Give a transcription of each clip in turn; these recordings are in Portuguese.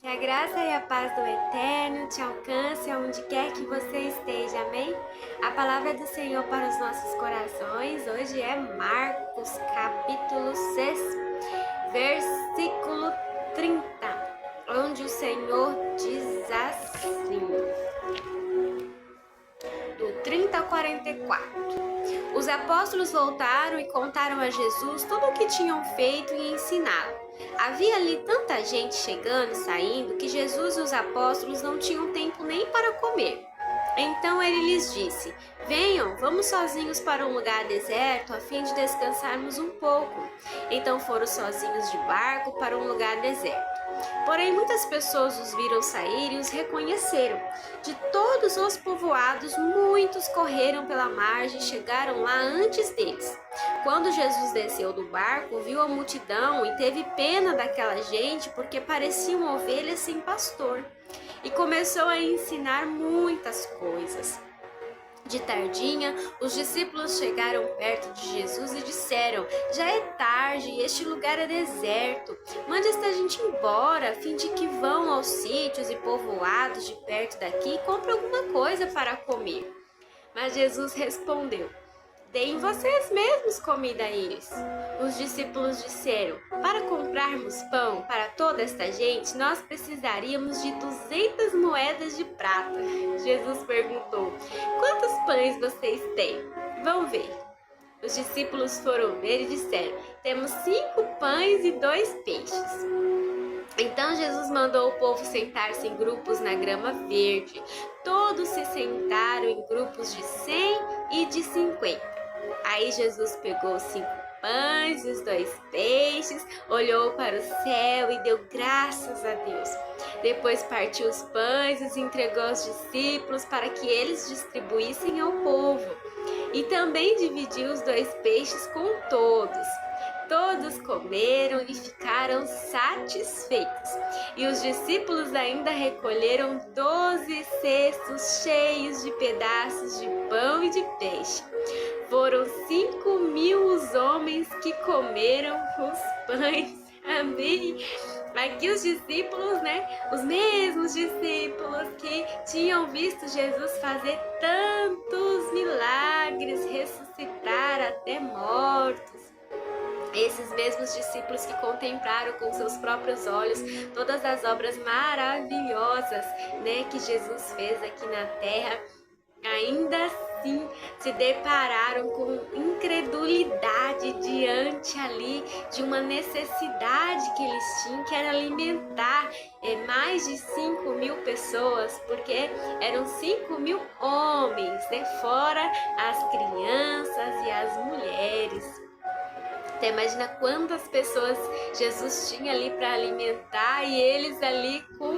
Que a graça e a paz do Eterno te alcance aonde quer que você esteja, amém? A palavra do Senhor para os nossos corações hoje é Marcos, capítulo 6, versículo 30, onde o Senhor diz assim, do 30 ao 44. Os apóstolos voltaram e contaram a Jesus tudo o que tinham feito e ensinado. Havia ali tanta gente chegando e saindo que Jesus e os apóstolos não tinham tempo nem para comer. Então ele lhes disse: Venham, vamos sozinhos para um lugar deserto a fim de descansarmos um pouco. Então foram sozinhos de barco para um lugar deserto. Porém, muitas pessoas os viram sair e os reconheceram. De todos os povoados, muitos correram pela margem e chegaram lá antes deles. Quando Jesus desceu do barco, viu a multidão e teve pena daquela gente porque pareciam ovelhas sem pastor. E começou a ensinar muitas coisas. De tardinha, os discípulos chegaram perto de Jesus e disseram: Já é tarde e este lugar é deserto. Mande esta gente embora, a fim de que vão aos sítios e povoados de perto daqui e comprem alguma coisa para comer. Mas Jesus respondeu: Deem vocês mesmos comida a eles. Os discípulos disseram: Para comprarmos pão para toda esta gente, nós precisaríamos de 200 moedas de prata. Jesus perguntou: Quantos pães vocês têm? Vão ver. Os discípulos foram ver e disseram: Temos 5 pães e 2 peixes. Então Jesus mandou o povo sentar-se em grupos na grama verde. Todos se sentaram em grupos de 100 e de 50. Aí Jesus pegou os 5 pães e os 2 peixes, olhou para o céu e deu graças a Deus. Depois partiu os pães e os entregou aos discípulos para que eles distribuíssem ao povo. E também dividiu os 2 peixes com todos. Todos comeram e ficaram satisfeitos. E os discípulos ainda recolheram 12 cestos cheios de pedaços de pão e de peixe. Foram 5.000 os homens que comeram os pães. Amém. Aqui os discípulos, os mesmos discípulos que tinham visto Jesus fazer tantos milagres, ressuscitar até mortos. Esses mesmos discípulos que contemplaram com seus próprios olhos todas as obras maravilhosas, que Jesus fez aqui na terra, ainda assim se depararam com incredulidade diante ali de uma necessidade que eles tinham, que era alimentar mais de 5.000 pessoas, porque eram 5.000 homens, fora as crianças e as mulheres. Até imagina quantas pessoas Jesus tinha ali para alimentar e eles ali com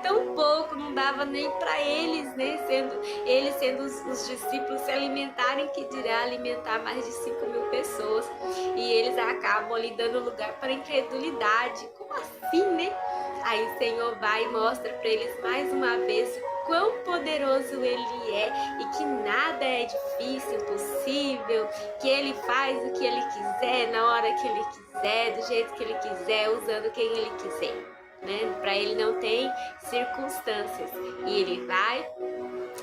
tão pouco, não dava nem para eles, sendo os discípulos se alimentarem, que dirá alimentar mais de 5.000 pessoas. E eles acabam ali dando lugar para incredulidade. Como assim, Aí o Senhor vai e mostra para eles mais uma vez o quão poderoso Ele é e que nada é difícil, impossível, que Ele faz o que Ele quiser, na hora que Ele quiser, do jeito que Ele quiser, usando quem Ele quiser. Para Ele não tem circunstâncias. E Ele vai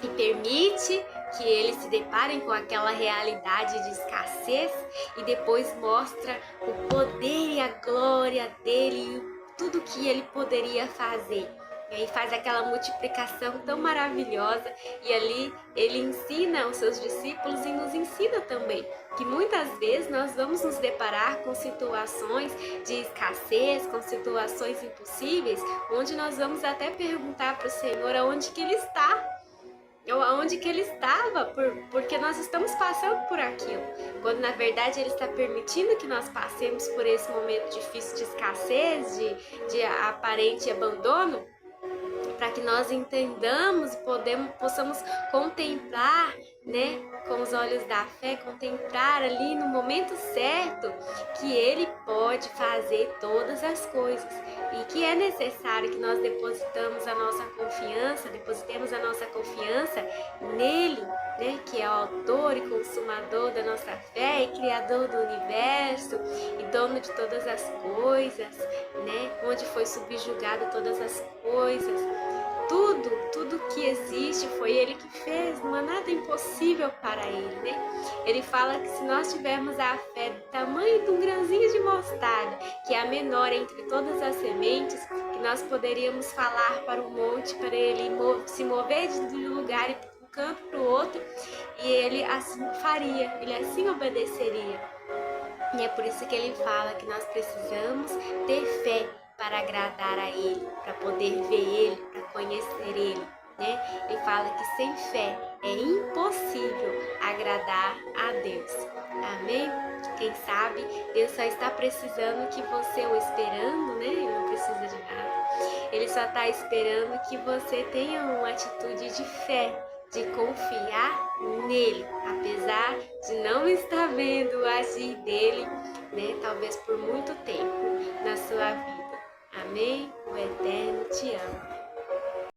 e permite que eles se deparem com aquela realidade de escassez e depois mostra o poder e a glória dele e tudo que ele poderia fazer. E aí faz aquela multiplicação tão maravilhosa e ali ele ensina os seus discípulos e nos ensina também que muitas vezes nós vamos nos deparar com situações de escassez, com situações impossíveis, onde nós vamos até perguntar para o Senhor aonde que Ele está, ou aonde que Ele estava, porque nós estamos passando por aquilo, quando na verdade Ele está permitindo que nós passemos por esse momento difícil de escassez, de aparente abandono, para que nós entendamos e possamos contemplar né, com os olhos da fé, contemplar ali no momento certo que Ele pode fazer todas as coisas e que é necessário que nós depositemos a nossa confiança nele, né, que é o autor e consumador da nossa fé e criador do universo e dono de todas as coisas, né, onde foi subjugado todas as coisas. Tudo que existe foi Ele que fez, não há nada impossível para Ele, né? Ele fala que se nós tivermos a fé do tamanho de um grãozinho de mostarda, que é a menor entre todas as sementes, que nós poderíamos falar para o monte, para ele se mover de um lugar e de um canto para o outro, e Ele assim faria, Ele assim obedeceria. E é por isso que Ele fala que nós precisamos ter fé para agradar a Ele, para poder ver Ele, para conhecer Ele, né? Ele fala que sem fé é impossível agradar a Deus. Amém? Quem sabe Deus só está precisando que você o esperando, né? Ele não precisa de nada. Ele só está esperando que você tenha uma atitude de fé, de confiar nele, apesar de não estar vendo o agir dele, né? Talvez por muito tempo na sua vida. Amém? O Eterno te ama.